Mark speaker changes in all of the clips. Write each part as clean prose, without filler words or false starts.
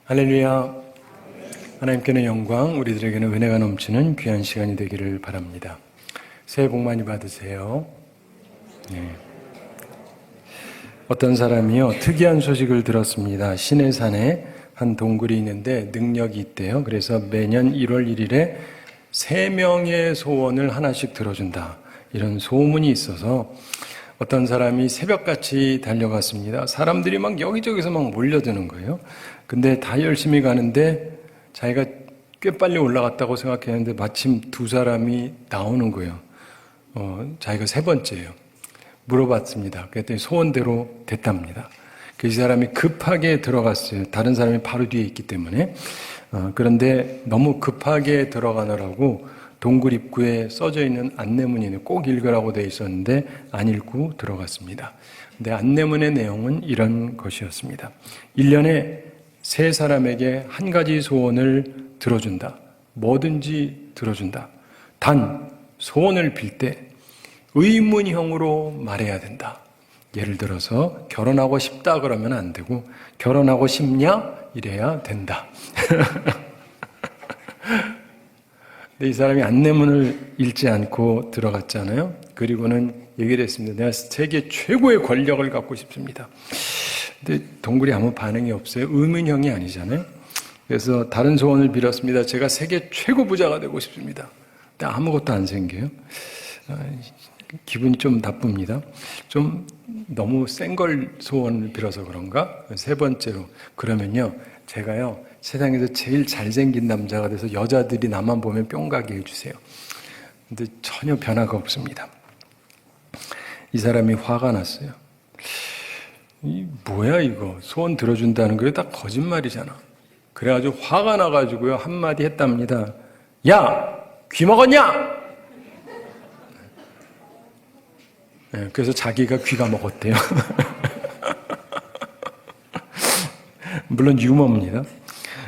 Speaker 1: 할렐루야. 하나님께는 영광, 우리들에게는 은혜가 넘치는 귀한 시간이 되기를 바랍니다. 새해 복 많이 받으세요. 네. 어떤 사람이요, 특이한 소식을 들었습니다. 시내산에 한 동굴이 있는데 능력이 있대요. 그래서 매년 1월 1일에 3명의 소원을 하나씩 들어준다, 이런 소문이 있어서 어떤 사람이 새벽같이 달려갔습니다. 사람들이 막 여기저기서 막 몰려드는 거예요. 근데 다 열심히 가는데 자기가 꽤 빨리 올라갔다고 생각했는데 마침 두 사람이 나오는 거예요. 자기가 세 번째예요. 물어봤습니다. 그랬더니 소원대로 됐답니다. 그 사람이 급하게 들어갔어요. 다른 사람이 바로 뒤에 있기 때문에. 그런데 너무 급하게 들어가느라고 동굴 입구에 써져 있는 안내문이 꼭 읽으라고 되어 있었는데 안 읽고 들어갔습니다. 근데 안내문의 내용은 이런 것이었습니다. 1년에 3사람에게 한 가지 소원을 들어준다. 뭐든지 들어준다. 단 소원을 빌 때 의문형으로 말해야 된다. 예를 들어서 결혼하고 싶다 그러면 안 되고 결혼하고 싶냐? 이래야 된다. 근데 이 사람이 안내문을 읽지 않고 들어갔잖아요. 그리고는 얘기를 했습니다. 내가 세계 최고의 권력을 갖고 싶습니다. 근데 동굴이 아무 반응이 없어요. 의문형이 아니잖아요. 그래서 다른 소원을 빌었습니다. 제가 세계 최고 부자가 되고 싶습니다. 근데 아무것도 안 생겨요. 기분이 좀 나쁩니다. 좀 너무 센 걸 소원을 빌어서 그런가? 세 번째로, 그러면요, 제가요, 세상에서 제일 잘생긴 남자가 돼서 여자들이 나만 보면 뿅 가게 해주세요. 근데 전혀 변화가 없습니다. 이 사람이 화가 났어요. 뭐야 이거, 소원 들어준다는 거에 다 거짓말이잖아. 그래가지고 화가 나가지고요, 한마디 했답니다. 야! 귀 먹었냐? 네, 그래서 자기가 귀가 먹었대요. 물론 유머입니다.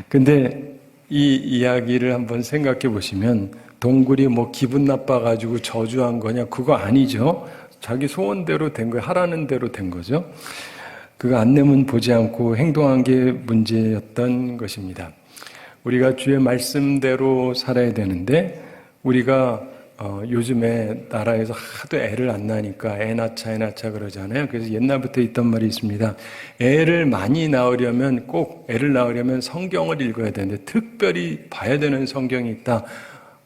Speaker 1: 근데 이 이야기를 한번 생각해 보시면 동굴이 뭐 기분 나빠가지고 저주한 거냐? 그거 아니죠. 자기 소원대로 된 거예요. 하라는 대로 된 거죠. 그 안내문 보지 않고 행동한 게 문제였던 것입니다. 우리가 주의 말씀대로 살아야 되는데 우리가 요즘에 나라에서 하도 애를 안 낳으니까 애 낳자 그러잖아요. 그래서 옛날부터 있던 말이 있습니다. 애를 많이 낳으려면, 꼭 애를 낳으려면 성경을 읽어야 되는데 특별히 봐야 되는 성경이 있다.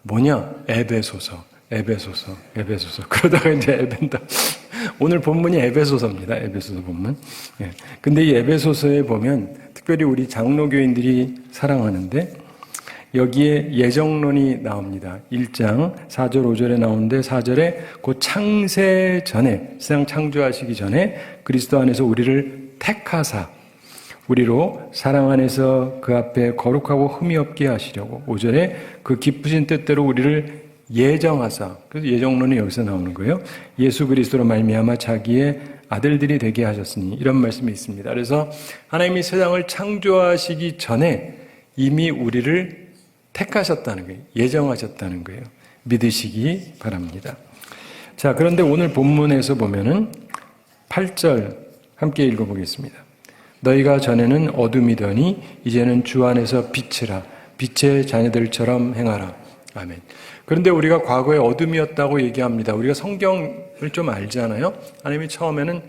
Speaker 1: 뭐냐? 에베소서. 그러다가 이제 에벤다. 오늘 본문이 에베소서입니다. 에베소서 본문. 예. 근데 이 에베소서에 보면 특별히 우리 장로교인들이 사랑하는데 여기에 예정론이 나옵니다. 1장 4절 5절에 나오는데 4절에 그 창세 전에, 세상 창조하시기 전에 그리스도 안에서 우리를 택하사 우리로 사랑 안에서 그 앞에 거룩하고 흠이 없게 하시려고, 5절에 그 기쁘신 뜻대로 우리를 예정하사, 그래서 예정론이 여기서 나오는 거예요. 예수 그리스도로 말미암아 자기의 아들들이 되게 하셨으니, 이런 말씀이 있습니다. 그래서 하나님이 세상을 창조하시기 전에 이미 우리를 택하셨다는 거예요. 예정하셨다는 거예요. 믿으시기 바랍니다. 자, 그런데 오늘 본문에서 보면은 8절 함께 읽어보겠습니다. 너희가 전에는 어둠이더니 이제는 주 안에서 빛이라, 빛의 자녀들처럼 행하라. 아멘. 그런데 우리가 과거에 어둠이었다고 얘기합니다. 우리가 성경을 좀 알잖아요. 하나님이 처음에는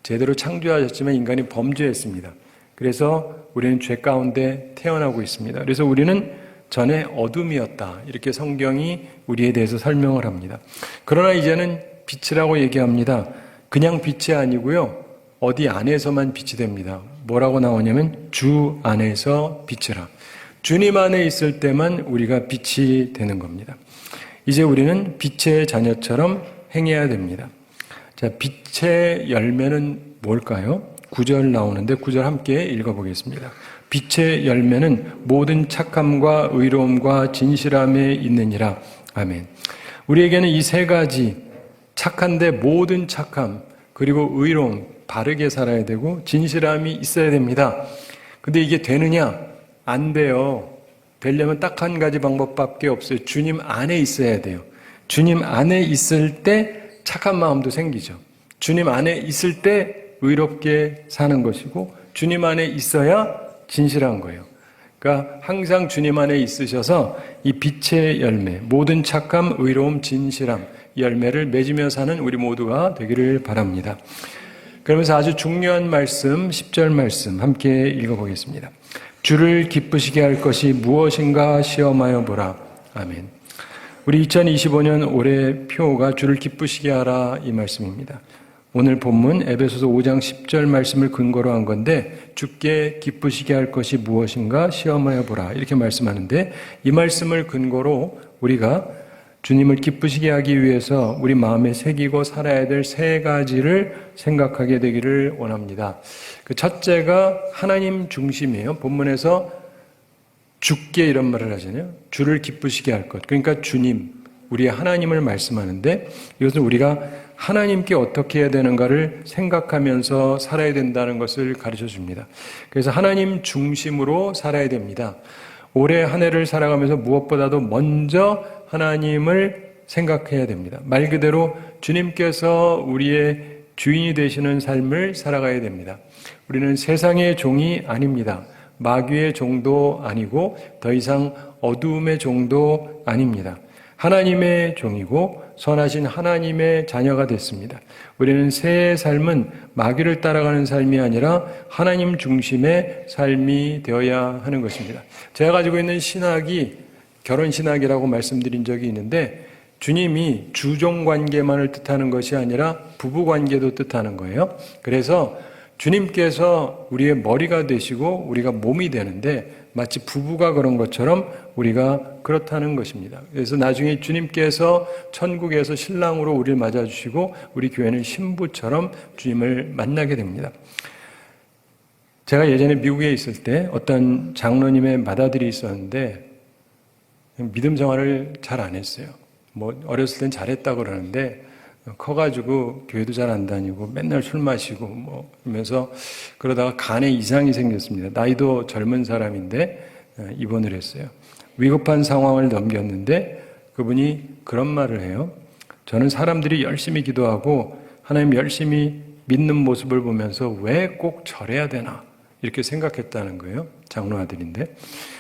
Speaker 1: 제대로 창조하셨지만 인간이 범죄했습니다. 그래서 우리는 죄 가운데 태어나고 있습니다. 그래서 우리는 전에 어둠이었다, 이렇게 성경이 우리에 대해서 설명을 합니다. 그러나 이제는 빛이라고 얘기합니다. 그냥 빛이 아니고요, 어디 안에서만 빛이 됩니다. 뭐라고 나오냐면 주 안에서 빛이라. 주님 안에 있을 때만 우리가 빛이 되는 겁니다. 이제 우리는 빛의 자녀처럼 행해야 됩니다. 자, 빛의 열매는 뭘까요? 9절 나오는데 9절 함께 읽어보겠습니다. 빛의 열매는 모든 착함과 의로움과 진실함에 있느니라. 아멘. 우리에게는 이 세 가지, 착한데 모든 착함, 그리고 의로움, 바르게 살아야 되고 진실함이 있어야 됩니다. 근데 이게 되느냐? 안 돼요. 되려면 딱 한 가지 방법밖에 없어요. 주님 안에 있어야 돼요. 주님 안에 있을 때 착한 마음도 생기죠. 주님 안에 있을 때 의롭게 사는 것이고, 주님 안에 있어야 진실한 거예요. 그러니까 항상 주님 안에 있으셔서 이 빛의 열매, 모든 착함, 의로움, 진실함, 이 열매를 맺으며 사는 우리 모두가 되기를 바랍니다. 그러면서 아주 중요한 말씀, 10절 말씀 함께 읽어보겠습니다. 주를 기쁘시게 할 것이 무엇인가 시험하여 보라. 아멘. 우리 2025년 올해 표가 주를 기쁘시게 하라 이 말씀입니다. 오늘 본문 에베소서 5장 10절 말씀을 근거로 한 건데 주께 기쁘시게 할 것이 무엇인가 시험하여 보라 이렇게 말씀하는데 이 말씀을 근거로 우리가 주님을 기쁘시게 하기 위해서 우리 마음에 새기고 살아야 될 세 가지를 생각하게 되기를 원합니다. 그 첫째가 하나님 중심이에요. 본문에서 주께 이런 말을 하잖아요. 주를 기쁘시게 할 것. 그러니까 주님, 우리의 하나님을 말씀하는데 이것은 우리가 하나님께 어떻게 해야 되는가를 생각하면서 살아야 된다는 것을 가르쳐 줍니다. 그래서 하나님 중심으로 살아야 됩니다. 올해 한 해를 살아가면서 무엇보다도 먼저 하나님을 생각해야 됩니다. 말 그대로 주님께서 우리의 주인이 되시는 삶을 살아가야 됩니다. 우리는 세상의 종이 아닙니다. 마귀의 종도 아니고 더 이상 어두움의 종도 아닙니다. 하나님의 종이고 선하신 하나님의 자녀가 됐습니다. 우리는 새해 삶은 마귀를 따라가는 삶이 아니라 하나님 중심의 삶이 되어야 하는 것입니다. 제가 가지고 있는 신학이 결혼신학이라고 말씀드린 적이 있는데 주님이 주종관계만을 뜻하는 것이 아니라 부부관계도 뜻하는 거예요. 그래서 주님께서 우리의 머리가 되시고 우리가 몸이 되는데 마치 부부가 그런 것처럼 우리가 그렇다는 것입니다. 그래서 나중에 주님께서 천국에서 신랑으로 우리를 맞아주시고 우리 교회는 신부처럼 주님을 만나게 됩니다. 제가 예전에 미국에 있을 때 어떤 장로님의 맏아들이 있었는데 믿음 생활을 잘 안 했어요. 어렸을 땐 잘했다고 그러는데 커가지고 교회도 잘 안 다니고 맨날 술 마시고 이러면서 그러다가 간에 이상이 생겼습니다. 나이도 젊은 사람인데 입원을 했어요. 위급한 상황을 넘겼는데 그분이 그런 말을 해요. 저는 사람들이 열심히 기도하고 하나님 열심히 믿는 모습을 보면서 왜 꼭 절해야 되나 이렇게 생각했다는 거예요. 장로 아들인데.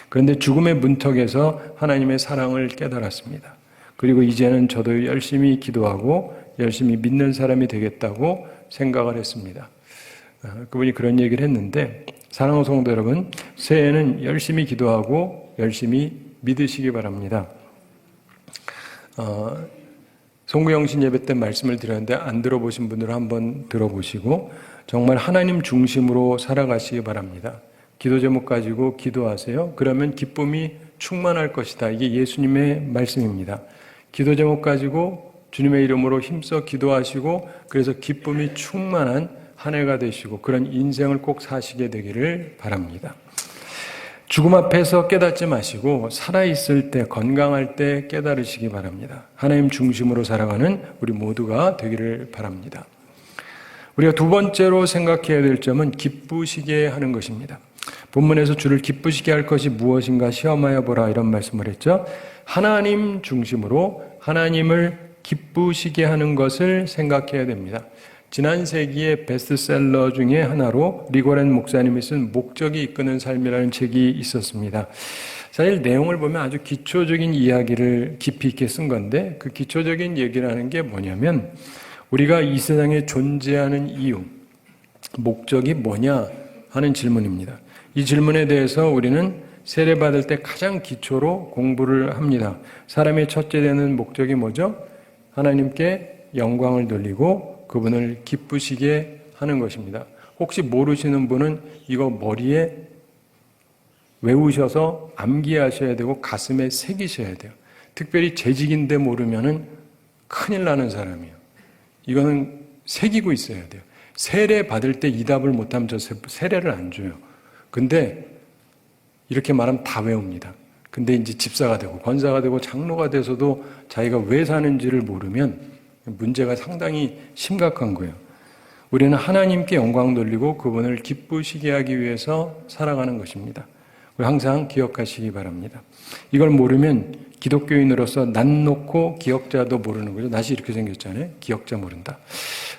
Speaker 1: 그런데 죽음의 문턱에서 하나님의 사랑을 깨달았습니다. 그리고 이제는 저도 열심히 기도하고 열심히 믿는 사람이 되겠다고 생각을 했습니다. 그분이 그런 얘기를 했는데 사랑하는 성도 여러분, 새해에는 열심히 기도하고 열심히 믿으시기 바랍니다. 송구영신 예배 때 말씀을 드렸는데 안 들어보신 분들은 한번 들어보시고 정말 하나님 중심으로 살아가시기 바랍니다. 기도 제목 가지고 기도하세요. 그러면 기쁨이 충만할 것이다. 이게 예수님의 말씀입니다. 기도 제목 가지고 주님의 이름으로 힘써 기도하시고 그래서 기쁨이 충만한 한 해가 되시고 그런 인생을 꼭 사시게 되기를 바랍니다. 죽음 앞에서 깨닫지 마시고 살아있을 때 건강할 때 깨달으시기 바랍니다. 하나님 중심으로 살아가는 우리 모두가 되기를 바랍니다. 우리가 두 번째로 생각해야 될 점은 기쁘시게 하는 것입니다. 본문에서 주를 기쁘시게 할 것이 무엇인가 시험하여 보라 이런 말씀을 했죠. 하나님 중심으로 하나님을 기쁘시게 하는 것을 생각해야 됩니다. 지난 세기의 베스트셀러 중에 하나로 리고렌 목사님이 쓴 목적이 이끄는 삶이라는 책이 있었습니다. 사실 내용을 보면 아주 기초적인 이야기를 깊이 있게 쓴 건데 그 기초적인 얘기라는 게 뭐냐면 우리가 이 세상에 존재하는 이유, 목적이 뭐냐 하는 질문입니다. 이 질문에 대해서 우리는 세례받을 때 가장 기초로 공부를 합니다. 사람의 첫째 되는 목적이 뭐죠? 하나님께 영광을 돌리고 그분을 기쁘시게 하는 것입니다. 혹시 모르시는 분은 이거 머리에 외우셔서 암기하셔야 되고 가슴에 새기셔야 돼요. 특별히 재직인데 모르면은 큰일 나는 사람이에요. 이거는 새기고 있어야 돼요. 세례 받을 때 이 답을 못하면 저 세례를 안 줘요. 근데 이렇게 말하면 다 외웁니다. 근데 이제 집사가 되고 권사가 되고 장로가 돼서도 자기가 왜 사는지를 모르면 문제가 상당히 심각한 거예요. 우리는 하나님께 영광 돌리고 그분을 기쁘시게 하기 위해서 살아가는 것입니다. 우리 항상 기억하시기 바랍니다. 이걸 모르면 기독교인으로서 난 놓고 기억자도 모르는 거죠. 낯이 이렇게 생겼잖아요. 기억자 모른다.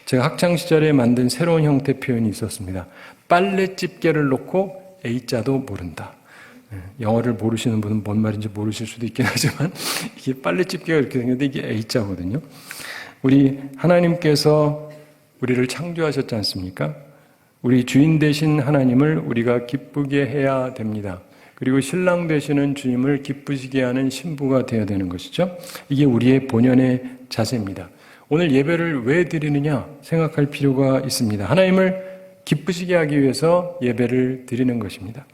Speaker 1: 제가 학창시절에 만든 새로운 형태 표현이 있었습니다. 빨래 집게를 놓고 A자도 모른다. 영어를 모르시는 분은 뭔 말인지 모르실 수도 있긴 하지만 이게 빨래집게가 이렇게 생겼는데 이게 A자거든요. 우리 하나님께서 우리를 창조하셨지 않습니까? 우리 주인 되신 하나님을 우리가 기쁘게 해야 됩니다. 그리고 신랑 되시는 주님을 기쁘시게 하는 신부가 되어야 되는 것이죠. 이게 우리의 본연의 자세입니다. 오늘 예배를 왜 드리느냐 생각할 필요가 있습니다. 하나님을 기쁘시게 하기 위해서 예배를 드리는 것입니다.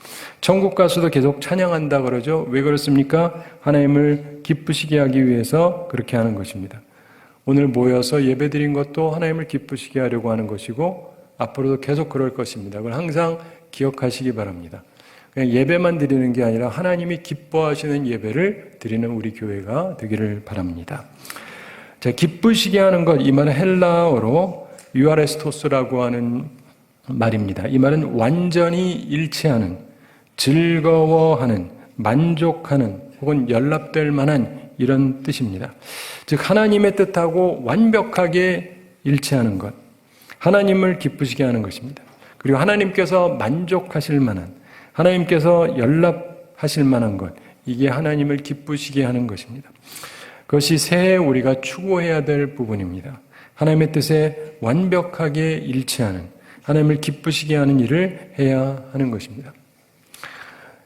Speaker 1: 천국 가서도 계속 찬양한다 그러죠. 왜 그렇습니까? 하나님을 기쁘시게 하기 위해서 그렇게 하는 것입니다. 오늘 모여서 예배 드린 것도 하나님을 기쁘시게 하려고 하는 것이고 앞으로도 계속 그럴 것입니다. 그걸 항상 기억하시기 바랍니다. 그냥 예배만 드리는 게 아니라 하나님이 기뻐하시는 예배를 드리는 우리 교회가 되기를 바랍니다. 자, 기쁘시게 하는 것, 이 말은 헬라어로 유아레스토스라고 하는 말입니다. 이 말은 완전히 일치하는, 즐거워하는, 만족하는 혹은 연락될 만한 이런 뜻입니다. 즉 하나님의 뜻하고 완벽하게 일치하는 것, 하나님을 기쁘시게 하는 것입니다. 그리고 하나님께서 만족하실 만한, 하나님께서 연락하실 만한 것, 이게 하나님을 기쁘시게 하는 것입니다. 그것이 새해 우리가 추구해야 될 부분입니다. 하나님의 뜻에 완벽하게 일치하는, 하나님을 기쁘시게 하는 일을 해야 하는 것입니다.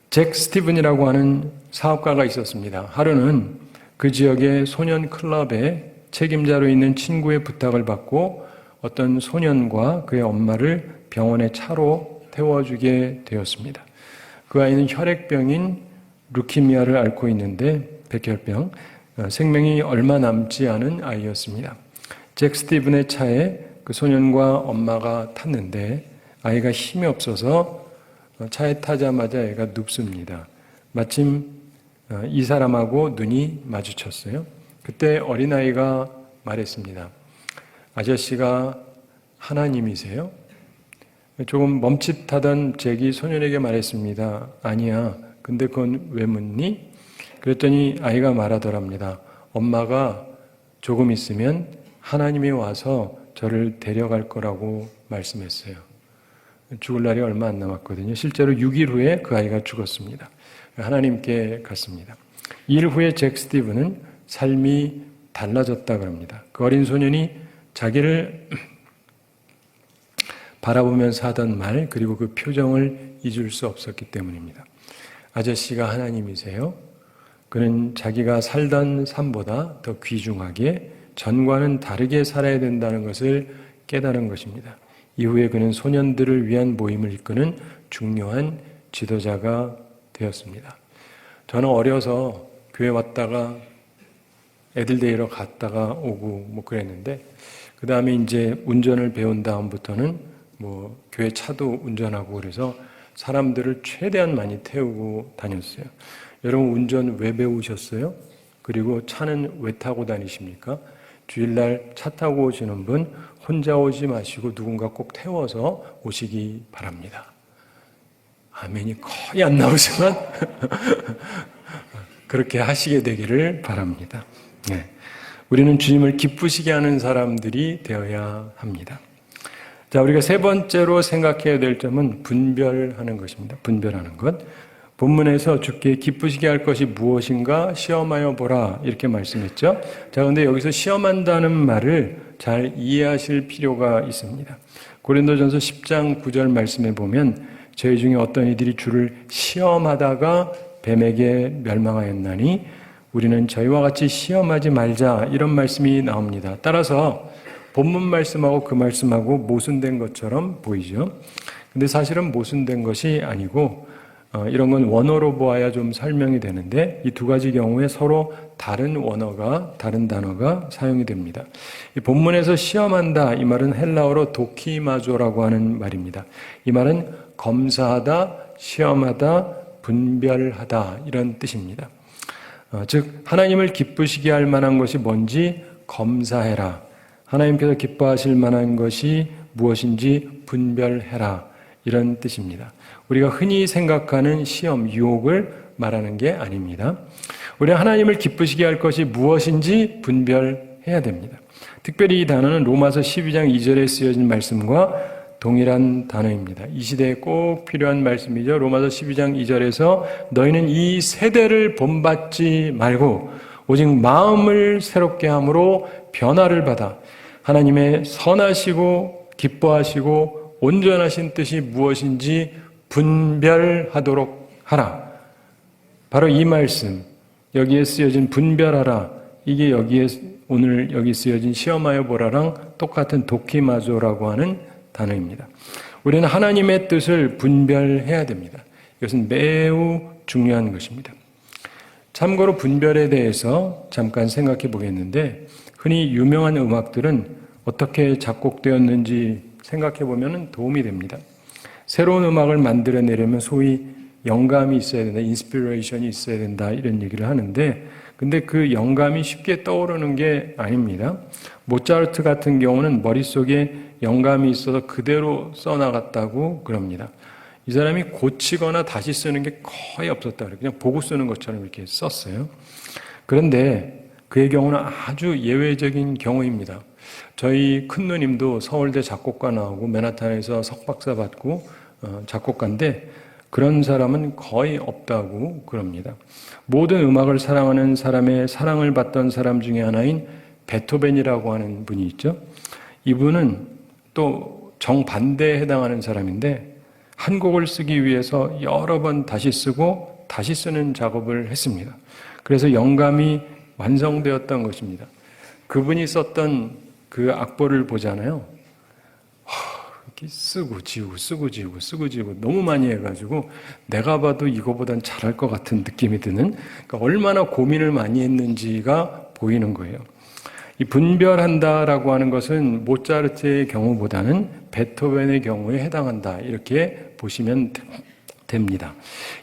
Speaker 1: 잭 스티븐이라고 하는 사업가가 있었습니다. 하루는 그 지역의 소년 클럽의 책임자로 있는 친구의 부탁을 받고 어떤 소년과 그의 엄마를 병원에 차로 태워주게 되었습니다. 그 아이는 혈액병인 루키미아를 앓고 있는데 백혈병, 생명이 얼마 남지 않은 아이였습니다. 잭 스티븐의 차에 그 소년과 엄마가 탔는데 아이가 힘이 없어서 차에 타자마자 애가 눕습니다. 마침 이 사람하고 눈이 마주쳤어요. 그때 어린아이가 말했습니다. 아저씨가 하나님이세요? 조금 멈칫하던 잭이 소년에게 말했습니다. 아니야. 근데 그건 왜 묻니? 그랬더니 아이가 말하더랍니다. 엄마가 조금 있으면 하나님이 와서 저를 데려갈 거라고 말씀했어요. 죽을 날이 얼마 안 남았거든요. 실제로 6일 후에 그 아이가 죽었습니다. 하나님께 갔습니다. 2일 후에 잭 스티븐은 삶이 달라졌다 그럽니다. 그 어린 소년이 자기를 바라보면서 하던 말, 그리고 그 표정을 잊을 수 없었기 때문입니다. 아저씨가 하나님이세요? 그는 자기가 살던 삶보다 더 귀중하게 전과는 다르게 살아야 된다는 것을 깨달은 것입니다. 이후에 그는 소년들을 위한 모임을 이끄는 중요한 지도자가 되었습니다. 저는 어려서 교회 왔다가 애들 데리러 갔다가 오고 뭐 그랬는데, 그 다음에 이제 운전을 배운 다음부터는 뭐 교회 차도 운전하고 그래서 사람들을 최대한 많이 태우고 다녔어요. 여러분 운전 왜 배우셨어요? 그리고 차는 왜 타고 다니십니까? 주일날 차 타고 오시는 분 혼자 오지 마시고 누군가 꼭 태워서 오시기 바랍니다. 아멘이 거의 안 나오지만 그렇게 하시게 되기를 바랍니다. 네. 우리는 주님을 기쁘시게 하는 사람들이 되어야 합니다. 자, 우리가 세 번째로 생각해야 될 점은 분별하는 것입니다. 분별하는 것. 본문에서 주께 기쁘시게 할 것이 무엇인가 시험하여 보라 이렇게 말씀했죠. 자, 근데 여기서 시험한다는 말을 잘 이해하실 필요가 있습니다. 고린도전서 10장 9절 말씀에 보면 저희 중에 어떤 이들이 주를 시험하다가 뱀에게 멸망하였나니 우리는 저희와 같이 시험하지 말자 이런 말씀이 나옵니다. 따라서 본문 말씀하고 그 말씀하고 모순된 것처럼 보이죠. 근데 사실은 모순된 것이 아니고 이런 건 원어로 보아야 좀 설명이 되는데 이 두 가지 경우에 서로 다른 원어가, 다른 단어가 사용이 됩니다. 이 본문에서 시험한다 이 말은 헬라어로 도키마조라고 하는 말입니다. 이 말은 검사하다, 시험하다, 분별하다 이런 뜻입니다. 즉 하나님을 기쁘시게 할 만한 것이 뭔지 검사해라. 하나님께서 기뻐하실 만한 것이 무엇인지 분별해라. 이런 뜻입니다. 우리가 흔히 생각하는 시험, 유혹을 말하는 게 아닙니다. 우리가 하나님을 기쁘시게 할 것이 무엇인지 분별해야 됩니다. 특별히 이 단어는 로마서 12장 2절에 쓰여진 말씀과 동일한 단어입니다. 이 시대에 꼭 필요한 말씀이죠. 로마서 12장 2절에서 너희는 이 세대를 본받지 말고 오직 마음을 새롭게 함으로 변화를 받아 하나님의 선하시고 기뻐하시고 온전하신 뜻이 무엇인지 분별하도록 하라. 바로 이 말씀, 여기에 쓰여진 분별하라, 이게 여기에 오늘 여기 쓰여진 시험하여 보라랑 똑같은 도키마조라고 하는 단어입니다. 우리는 하나님의 뜻을 분별해야 됩니다. 이것은 매우 중요한 것입니다. 참고로 분별에 대해서 잠깐 생각해 보겠는데, 흔히 유명한 음악들은 어떻게 작곡되었는지 생각해 보면 도움이 됩니다. 새로운 음악을 만들어내려면 소위 영감이 있어야 된다, 인스피레이션이 있어야 된다, 이런 얘기를 하는데, 근데 그 영감이 쉽게 떠오르는 게 아닙니다. 모차르트 같은 경우는 머릿속에 영감이 있어서 그대로 써나갔다고 그럽니다. 이 사람이 고치거나 다시 쓰는 게 거의 없었다 그래요. 그냥 보고 쓰는 것처럼 이렇게 썼어요. 그런데 그의 경우는 아주 예외적인 경우입니다. 저희 큰누님도 서울대 작곡가 나오고 맨하탄에서 석박사 받고 작곡가인데 그런 사람은 거의 없다고 그럽니다. 모든 음악을 사랑하는 사람의 사랑을 받던 사람 중에 하나인 베토벤이라고 하는 분이 있죠. 이분은 또 정반대에 해당하는 사람인데 한 곡을 쓰기 위해서 여러 번 다시 쓰고 다시 쓰는 작업을 했습니다. 그래서 영감이 완성되었던 것입니다. 그분이 썼던 그 악보를 보잖아요. 이렇게 쓰고 지우고 쓰고 지우고 쓰고 지우고 너무 많이 해가지고 내가 봐도 이거보단 잘할 것 같은 느낌이 드는, 그러니까 얼마나 고민을 많이 했는지가 보이는 거예요. 이 분별한다라고 하는 것은 모차르트의 경우보다는 베토벤의 경우에 해당한다, 이렇게 보시면 됩니다.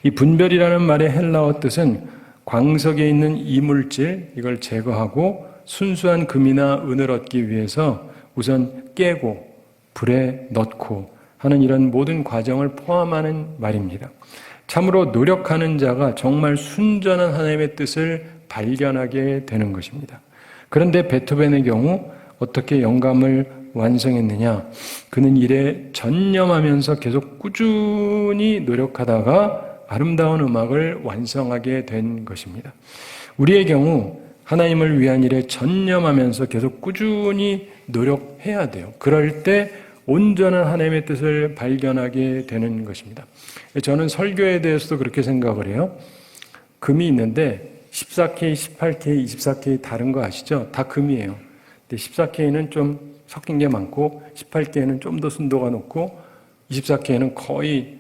Speaker 1: 이 분별이라는 말의 헬라어 뜻은 광석에 있는 이물질, 이걸 제거하고 순수한 금이나 은을 얻기 위해서 우선 깨고 불에 넣고 하는 이런 모든 과정을 포함하는 말입니다. 참으로 노력하는 자가 정말 순전한 하나님의 뜻을 발견하게 되는 것입니다. 그런데 베토벤의 경우 어떻게 영감을 완성했느냐? 그는 일에 전념하면서 계속 꾸준히 노력하다가 아름다운 음악을 완성하게 된 것입니다. 우리의 경우 하나님을 위한 일에 전념하면서 계속 꾸준히 노력해야 돼요. 그럴 때 온전한 하나님의 뜻을 발견하게 되는 것입니다. 저는 설교에 대해서도 그렇게 생각을 해요. 금이 있는데 14K, 18K, 24K 다른 거 아시죠? 다 금이에요. 근데 14K는 좀 섞인 게 많고 18K는 좀 더 순도가 높고 24K는 거의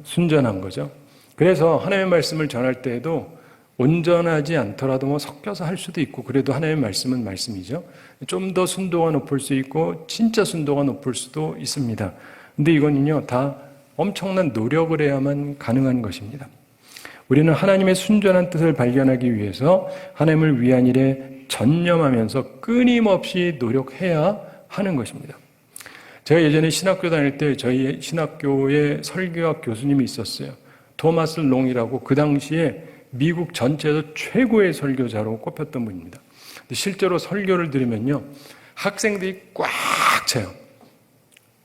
Speaker 1: 순전한 거죠. 그래서 하나님의 말씀을 전할 때에도 온전하지 않더라도 뭐 섞여서 할 수도 있고, 그래도 하나님의 말씀은 말씀이죠. 좀 더 순도가 높을 수 있고 진짜 순도가 높을 수도 있습니다. 근데 이거는요 다 엄청난 노력을 해야만 가능한 것입니다. 우리는 하나님의 순전한 뜻을 발견하기 위해서 하나님을 위한 일에 전념하면서 끊임없이 노력해야 하는 것입니다. 제가 예전에 신학교 다닐 때 저희 신학교에 설교학 교수님이 있었어요. 토마스 롱이라고, 그 당시에 미국 전체에서 최고의 설교자로 꼽혔던 분입니다. 근데 실제로 설교를 들으면요 학생들이 꽉 차요.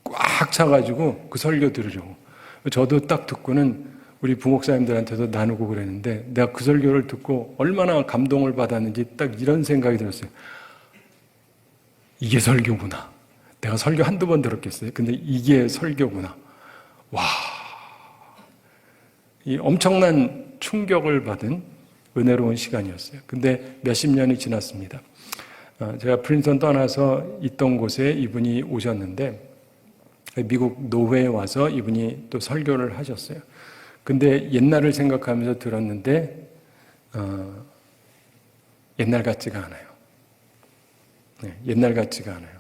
Speaker 1: 꽉 차가지고 그 설교 들으려고. 저도 딱 듣고는 우리 부목사님들한테도 나누고 그랬는데, 내가 그 설교를 듣고 얼마나 감동을 받았는지 딱 이런 생각이 들었어요. 이게 설교구나. 내가 설교 한두 번 들었겠어요. 근데 이게 설교구나. 와, 이 엄청난 충격을 받은 은혜로운 시간이었어요. 근데 몇십 년이 지났습니다. 제가 프린스턴 떠나서 있던 곳에 이분이 오셨는데 미국 노회에 와서 이분이 또 설교를 하셨어요. 근데 옛날을 생각하면서 들었는데 옛날 같지가 않아요. 네, 옛날 같지가 않아요.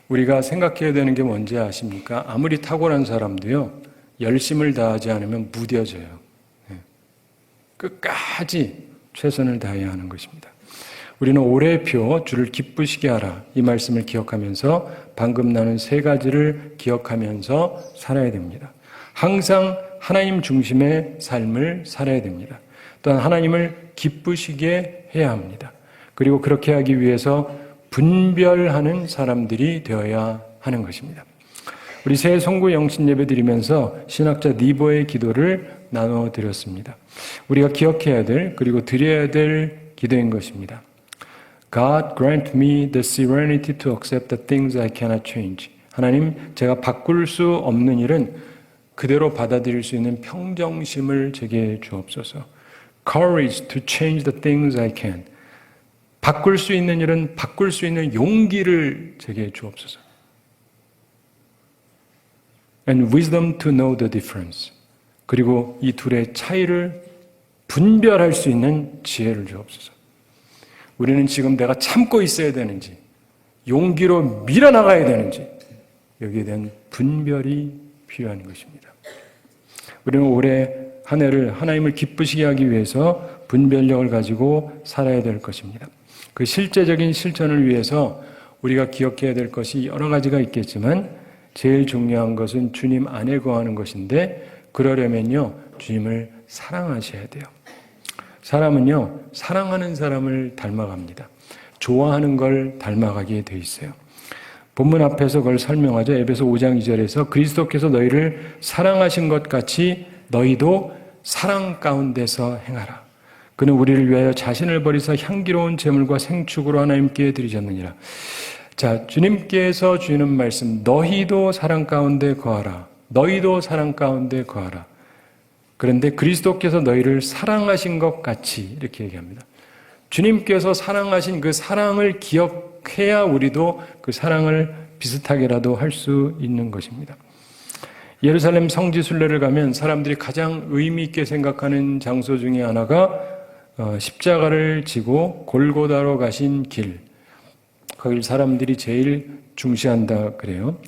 Speaker 1: 우리가 생각해야 되는 게 뭔지 아십니까? 아무리 탁월한 사람도요 열심을 다하지 않으면 무뎌져요. 네. 끝까지 최선을 다해야 하는 것입니다. 우리는 올해의 표 주를 기쁘시게 하라, 이 말씀을 기억하면서 방금 나눈 세 가지를 기억하면서 살아야 됩니다. 항상 하나님 중심의 삶을 살아야 됩니다. 또한 하나님을 기쁘시게 해야 합니다. 그리고 그렇게 하기 위해서 분별하는 사람들이 되어야 하는 것입니다. 우리 새해 송구 영신 예배 드리면서 신학자 니보의 기도를 나눠 드렸습니다. 우리가 기억해야 될 그리고 드려야 될 기도인 것입니다. God grant me the serenity to accept the things I cannot change. 하나님, 제가 바꿀 수 없는 일은 그대로 받아들일 수 있는 평정심을 제게 주옵소서. Courage to change the things I can. 바꿀 수 있는 일은 바꿀 수 있는 용기를 제게 주옵소서. And wisdom to know the difference. 그리고 이 둘의 차이를 분별할 수 있는 지혜를 주옵소서. 우리는 지금 내가 참고 있어야 되는지, 용기로 밀어나가야 되는지, 여기에 대한 분별이 필요한 것입니다. 우리는 올해 한 해를 하나님을 기쁘시게 하기 위해서 분별력을 가지고 살아야 될 것입니다. 그 실제적인 실천을 위해서 우리가 기억해야 될 것이 여러 가지가 있겠지만 제일 중요한 것은 주님 안에 거하는 것인데, 그러려면요, 주님을 사랑하셔야 돼요. 사람은요, 사랑하는 사람을 닮아갑니다. 좋아하는 걸 닮아가게 돼 있어요. 본문 앞에서 그걸 설명하죠. 에베소 5장 2절에서 그리스도께서 너희를 사랑하신 것 같이 너희도 사랑 가운데서 행하라. 그는 우리를 위하여 자신을 버리사 향기로운 제물과 생축으로 하나님께 드리셨느니라. 자, 주님께서 주시는 말씀, 너희도 사랑 가운데 거하라. 너희도 사랑 가운데 거하라. 그런데 그리스도께서 너희를 사랑하신 것 같이 이렇게 얘기합니다. 주님께서 사랑하신 그 사랑을 기억해야 우리도 그 사랑을 비슷하게라도 할 수 있는 것입니다. 예루살렘 성지 순례를 가면 사람들이 가장 의미 있게 생각하는 장소 중에 하나가 십자가를 지고 골고다로 가신 길, 거길 사람들이 제일 중시한다 그래요.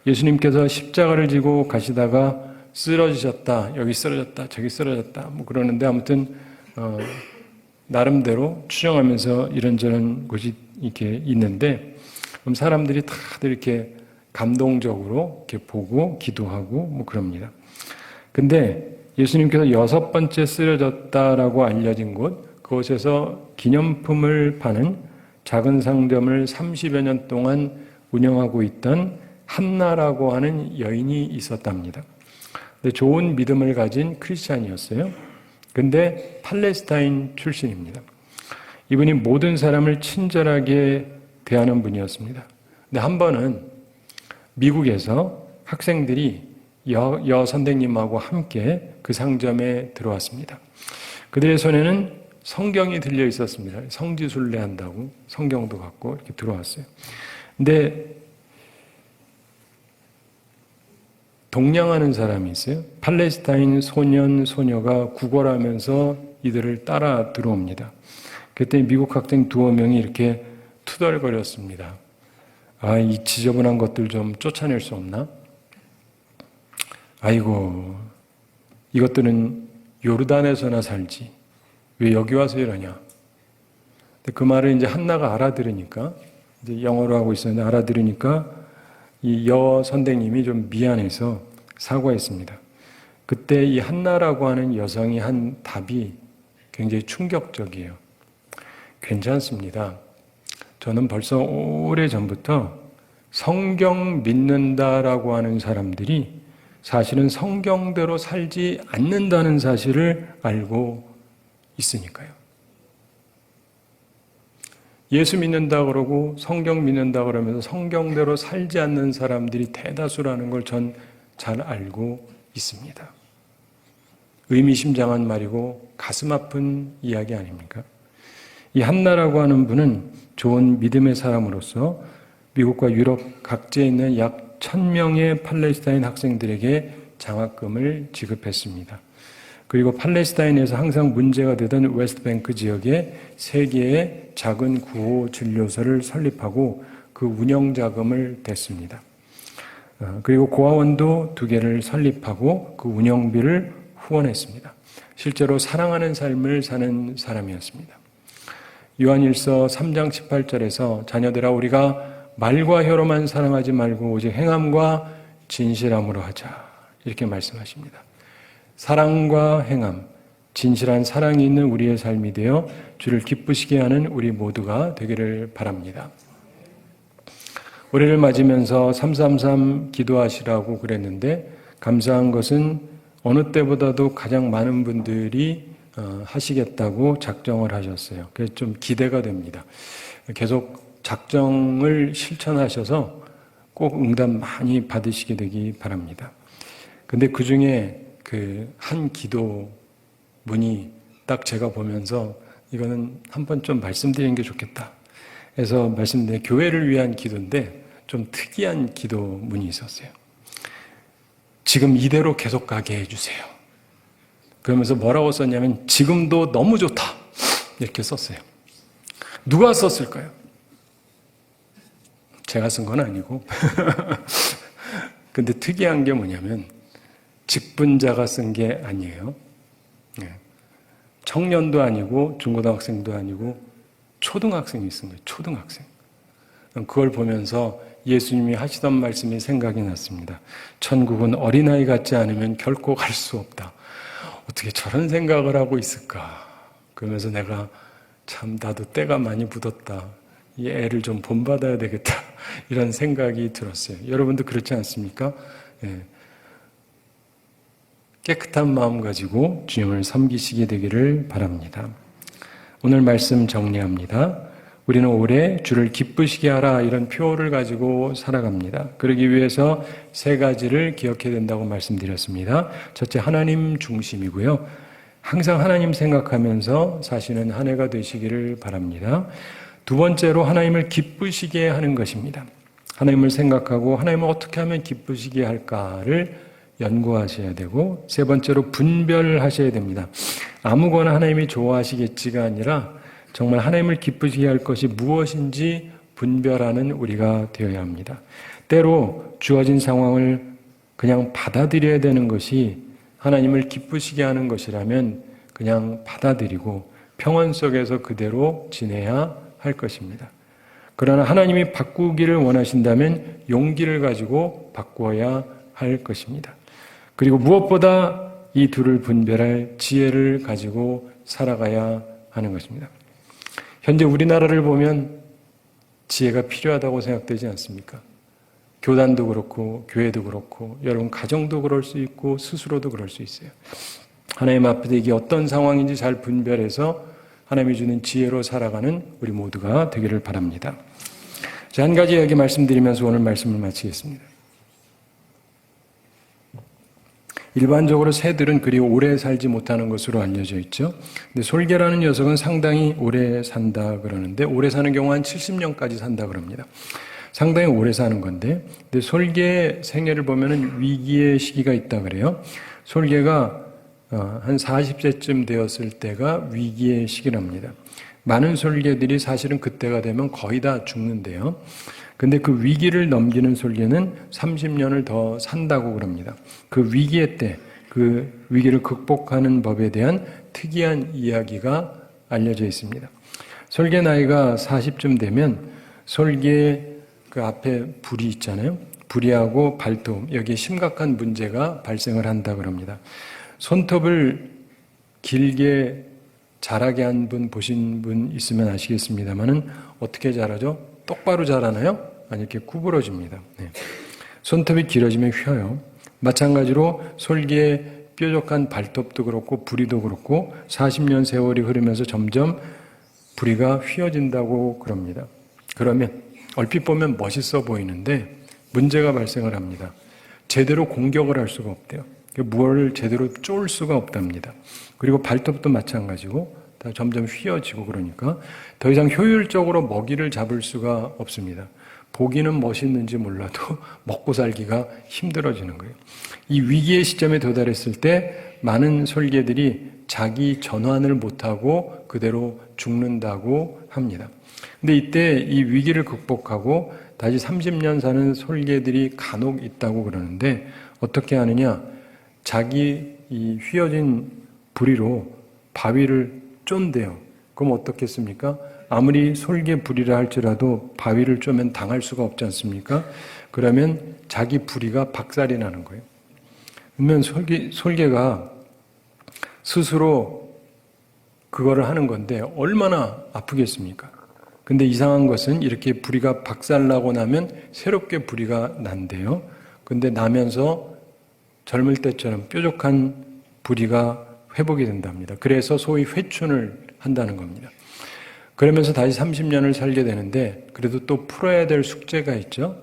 Speaker 1: 예수님께서 십자가를 지고 가시다가 쓰러지셨다, 여기 쓰러졌다, 저기 쓰러졌다, 뭐 그러는데 아무튼 나름대로 추정하면서 이런저런 곳이 이렇게 있는데, 그럼 사람들이 다들 이렇게 감동적으로 이렇게 보고 기도하고 뭐 그럽니다. 근데 예수님께서 6번째 쓰러졌다라고 알려진 곳, 그곳에서 기념품을 파는 작은 상점을 30여 년 동안 운영하고 있던 한나라고 하는 여인이 있었답니다. 근데 좋은 믿음을 가진 크리스찬이었어요. 근데 팔레스타인 출신입니다. 이분이 모든 사람을 친절하게 대하는 분이었습니다. 근데 한 번은 미국에서 학생들이 여 선생님하고 함께 그 상점에 들어왔습니다. 그들의 손에는 성경이 들려 있었습니다. 성지순례 한다고 성경도 갖고 이렇게 들어왔어요. 근데 동냥하는 사람이 있어요. 팔레스타인 소년, 소녀가 구걸하면서 이들을 따라 들어옵니다. 그때 미국 학생 2-3명이 이렇게 투덜거렸습니다. 아, 이 지저분한 것들 좀 쫓아낼 수 없나? 아이고, 이것들은 요르단에서나 살지. 왜 여기 와서 이러냐? 근데 그 말을 이제 한나가 알아들으니까, 이제 영어로 하고 있었는데 알아들으니까 이 여 선생님이 좀 미안해서 사과했습니다. 그때 이 한나라고 하는 여성이 한 답이 굉장히 충격적이에요. 괜찮습니다. 저는 벌써 오래전부터 성경 믿는다라고 하는 사람들이 사실은 성경대로 살지 않는다는 사실을 알고 있으니까요. 예수 믿는다 그러고 성경 믿는다 그러면서 성경대로 살지 않는 사람들이 대다수라는 걸 전 잘 알고 있습니다. 의미심장한 말이고 가슴 아픈 이야기 아닙니까? 이 한나라고 하는 분은 좋은 믿음의 사람으로서 미국과 유럽 각지에 있는 약 1000명의 팔레스타인 학생들에게 장학금을 지급했습니다. 그리고 팔레스타인에서 항상 문제가 되던 웨스트뱅크 지역에 3개의 작은 구호 진료소를 설립하고 그 운영 자금을 댔습니다. 그리고 고아원도 2개를 설립하고 그 운영비를 후원했습니다. 실제로 사랑하는 삶을 사는 사람이었습니다. 요한일서 3장 18절에서 자녀들아 우리가 말과 혀로만 사랑하지 말고 오직 행함과 진실함으로 하자, 이렇게 말씀하십니다. 사랑과 행함, 진실한 사랑이 있는 우리의 삶이 되어 주를 기쁘시게 하는 우리 모두가 되기를 바랍니다. 올해를 맞으면서 333 기도하시라고 그랬는데 감사한 것은 어느 때보다도 가장 많은 분들이 하시겠다고 작정을 하셨어요. 그래서 좀 기대가 됩니다. 계속 작정을 실천하셔서 꼭 응답 많이 받으시게 되기 바랍니다. 근데 그 중에 그 한 기도문이 딱 제가 보면서 이거는 한번 좀 말씀드리는 게 좋겠다 해서 말씀드린 교회를 위한 기도인데 좀 특이한 기도문이 있었어요. 지금 이대로 계속 가게 해주세요. 그러면서 뭐라고 썼냐면 지금도 너무 좋다 이렇게 썼어요. 누가 썼을까요? 제가 쓴 건 아니고 근데 특이한 게 뭐냐면 직분자가 쓴 게 아니에요. 청년도 아니고 중고등학생도 아니고 초등학생이 쓴 거예요. 초등학생. 그걸 보면서 예수님이 하시던 말씀이 생각이 났습니다. 천국은 어린아이 같지 않으면 결코 갈 수 없다. 어떻게 저런 생각을 하고 있을까? 그러면서 내가 참 나도 때가 많이 묻었다. 이 애를 좀 본받아야 되겠다. 이런 생각이 들었어요. 여러분도 그렇지 않습니까? 예. 깨끗한 마음 가지고 주님을 섬기시게 되기를 바랍니다. 오늘 말씀 정리합니다. 우리는 올해 주를 기쁘시게 하라 이런 표를 가지고 살아갑니다. 그러기 위해서 세 가지를 기억해야 된다고 말씀드렸습니다. 첫째, 하나님 중심이고요. 항상 하나님 생각하면서 사시는 한 해가 되시기를 바랍니다. 두 번째로 하나님을 기쁘시게 하는 것입니다. 하나님을 생각하고 하나님을 어떻게 하면 기쁘시게 할까를 연구하셔야 되고, 세 번째로 분별하셔야 됩니다. 아무거나 하나님이 좋아하시겠지가 아니라 정말 하나님을 기쁘시게 할 것이 무엇인지 분별하는 우리가 되어야 합니다. 때로 주어진 상황을 그냥 받아들여야 되는 것이 하나님을 기쁘시게 하는 것이라면 그냥 받아들이고 평안 속에서 그대로 지내야 할 것입니다. 그러나 하나님이 바꾸기를 원하신다면 용기를 가지고 바꾸어야 할 것입니다. 그리고 무엇보다 이 둘을 분별할 지혜를 가지고 살아가야 하는 것입니다. 현재 우리나라를 보면 지혜가 필요하다고 생각되지 않습니까? 교단도 그렇고 교회도 그렇고 여러분 가정도 그럴 수 있고 스스로도 그럴 수 있어요. 하나님 앞에 이게 어떤 상황인지 잘 분별해서 하나님이 주는 지혜로 살아가는 우리 모두가 되기를 바랍니다. 자, 한 가지 이야기 말씀드리면서 오늘 말씀을 마치겠습니다. 일반적으로 새들은 그리 오래 살지 못하는 것으로 알려져 있죠. 근데 솔개라는 녀석은 상당히 오래 산다 그러는데 오래 사는 경우 한 70년까지 산다 그럽니다. 상당히 오래 사는 건데, 근데 솔개의 생애를 보면은 위기의 시기가 있다 그래요. 솔개가 한 40세쯤 되었을 때가 위기의 시기랍니다. 많은 솔개들이 사실은 그때가 되면 거의 다 죽는데요. 근데 그 위기를 넘기는 솔개는 30년을 더 산다고 그럽니다. 그 위기의 때, 그 위기를 극복하는 법에 대한 특이한 이야기가 알려져 있습니다. 솔개 나이가 40쯤 되면 솔개 그 앞에 불이 있잖아요. 불이하고 발톱, 여기에 심각한 문제가 발생을 한다 그럽니다. 손톱을 길게 자라게 한 분 보신 분 있으면 아시겠습니다만은 어떻게 자라죠? 똑바로 자라나요? 아니 이렇게 구부러집니다. 네. 손톱이 길어지면 휘어요. 마찬가지로 솔개의 뾰족한 발톱도 그렇고 부리도 그렇고 40년 세월이 흐르면서 점점 부리가 휘어진다고 그럽니다. 그러면 얼핏 보면 멋있어 보이는데 문제가 발생을 합니다. 제대로 공격을 할 수가 없대요. 무엇을 제대로 쫄 수가 없답니다. 그리고 발톱도 마찬가지고 다 점점 휘어지고 그러니까 더 이상 효율적으로 먹이를 잡을 수가 없습니다. 보기는 멋있는지 몰라도 먹고 살기가 힘들어지는 거예요. 이 위기의 시점에 도달했을 때 많은 솔개들이 자기 전환을 못하고 그대로 죽는다고 합니다. 근데 이때 이 위기를 극복하고 다시 30년 사는 솔개들이 간혹 있다고 그러는데 어떻게 하느냐? 자기 이 휘어진 부리로 바위를 쫀대요. 그럼 어떻겠습니까? 아무리 솔개 부리라 할지라도 바위를 쪼면 당할 수가 없지 않습니까? 그러면 자기 부리가 박살이 나는 거예요. 그러면 솔개가 스스로 그거를 하는 건데 얼마나 아프겠습니까? 근데 이상한 것은 이렇게 부리가 박살나고 나면 새롭게 부리가 난대요. 근데 나면서 젊을 때처럼 뾰족한 부리가 회복이 된답니다. 그래서 소위 회춘을 한다는 겁니다. 그러면서 다시 30년을 살게 되는데 그래도 또 풀어야 될 숙제가 있죠.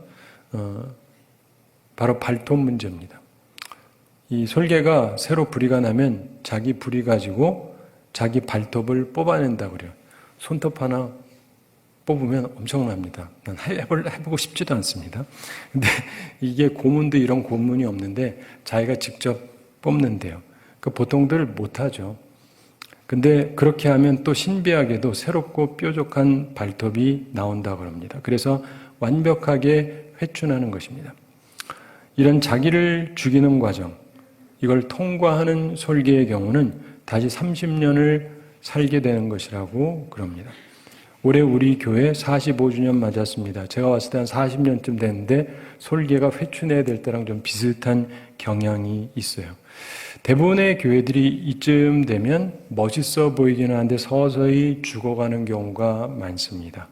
Speaker 1: 바로 발톱 문제입니다. 이 솔개가 새로 부리가 나면 자기 부리 가지고 자기 발톱을 뽑아낸다고 그래요. 손톱 하나 뽑으면 엄청납니다. 난 해보고 싶지도 않습니다. 근데 이게 고문도 이런 고문이 없는데 자기가 직접 뽑는데요. 보통들 못하죠. 근데 그렇게 하면 또 신비하게도 새롭고 뾰족한 발톱이 나온다고 합니다. 그래서 완벽하게 회춘하는 것입니다. 이런 자기를 죽이는 과정, 이걸 통과하는 솔개의 경우는 다시 30년을 살게 되는 것이라고 그럽니다. 올해 우리 교회 45주년 맞았습니다. 제가 왔을 때 한 40년쯤 됐는데 솔개가 회춘해야 될 때랑 좀 비슷한 경향이 있어요. 대부분의 교회들이 이쯤 되면 멋있어 보이기는 한데 서서히 죽어가는 경우가 많습니다.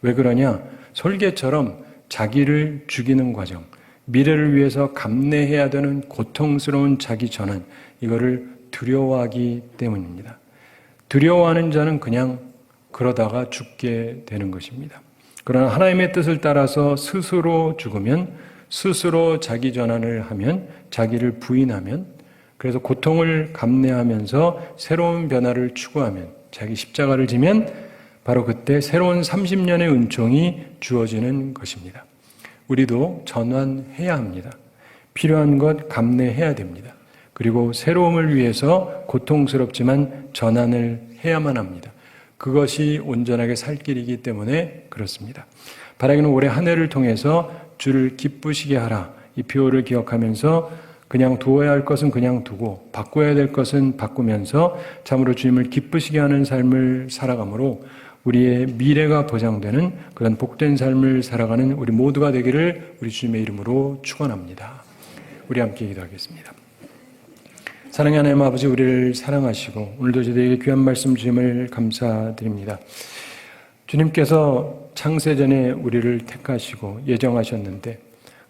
Speaker 1: 왜 그러냐? 솔개처럼 자기를 죽이는 과정, 미래를 위해서 감내해야 되는 고통스러운 자기 전환, 이거를 두려워하기 때문입니다. 두려워하는 자는 그냥 그러다가 죽게 되는 것입니다. 그러나 하나님의 뜻을 따라서 스스로 죽으면, 스스로 자기 전환을 하면, 자기를 부인하면, 그래서 고통을 감내하면서 새로운 변화를 추구하면, 자기 십자가를 지면 바로 그때 새로운 30년의 은총이 주어지는 것입니다. 우리도 전환해야 합니다. 필요한 것 감내해야 됩니다. 그리고 새로움을 위해서 고통스럽지만 전환을 해야만 합니다. 그것이 온전하게 살 길이기 때문에 그렇습니다. 바라기는 올해 한 해를 통해서 주를 기쁘시게 하라. 이 표를 기억하면서 그냥 두어야 할 것은 그냥 두고 바꿔야 될 것은 바꾸면서 참으로 주님을 기쁘시게 하는 삶을 살아가므로 우리의 미래가 보장되는 그런 복된 삶을 살아가는 우리 모두가 되기를 우리 주님의 이름으로 축원합니다. 우리 함께 기도하겠습니다. 사랑의 하나님 아버지, 우리를 사랑하시고 오늘도 저희에게 귀한 말씀 주심을 감사드립니다. 주님께서 창세전에 우리를 택하시고 예정하셨는데,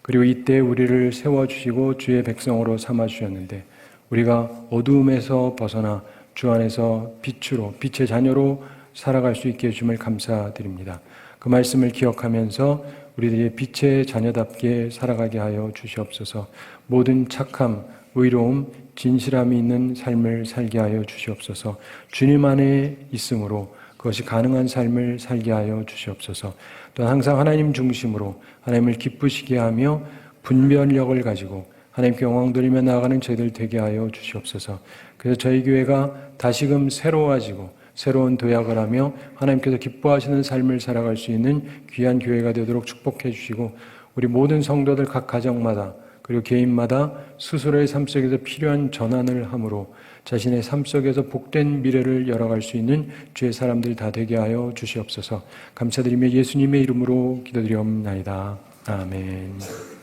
Speaker 1: 그리고 이때 우리를 세워주시고 주의 백성으로 삼아주셨는데, 우리가 어두움에서 벗어나 주 안에서 빛으로, 빛의 자녀로 살아갈 수 있게 해주심을 감사드립니다. 그 말씀을 기억하면서 우리들이 빛의 자녀답게 살아가게 하여 주시옵소서. 모든 착함, 의로움, 진실함이 있는 삶을 살게 하여 주시옵소서. 주님 안에 있음으로 그것이 가능한 삶을 살게 하여 주시옵소서. 또한 항상 하나님 중심으로 하나님을 기쁘시게 하며 분별력을 가지고 하나님께 영광 돌리며 나아가는 저희들 되게 하여 주시옵소서. 그래서 저희 교회가 다시금 새로워지고 새로운 도약을 하며 하나님께서 기뻐하시는 삶을 살아갈 수 있는 귀한 교회가 되도록 축복해 주시고, 우리 모든 성도들 각 가정마다 그리고 개인마다 스스로의 삶 속에서 필요한 전환을 함으로 자신의 삶 속에서 복된 미래를 열어갈 수 있는 주의 사람들 다 되게 하여 주시옵소서. 감사드리며 예수님의 이름으로 기도드리옵나이다. 아멘.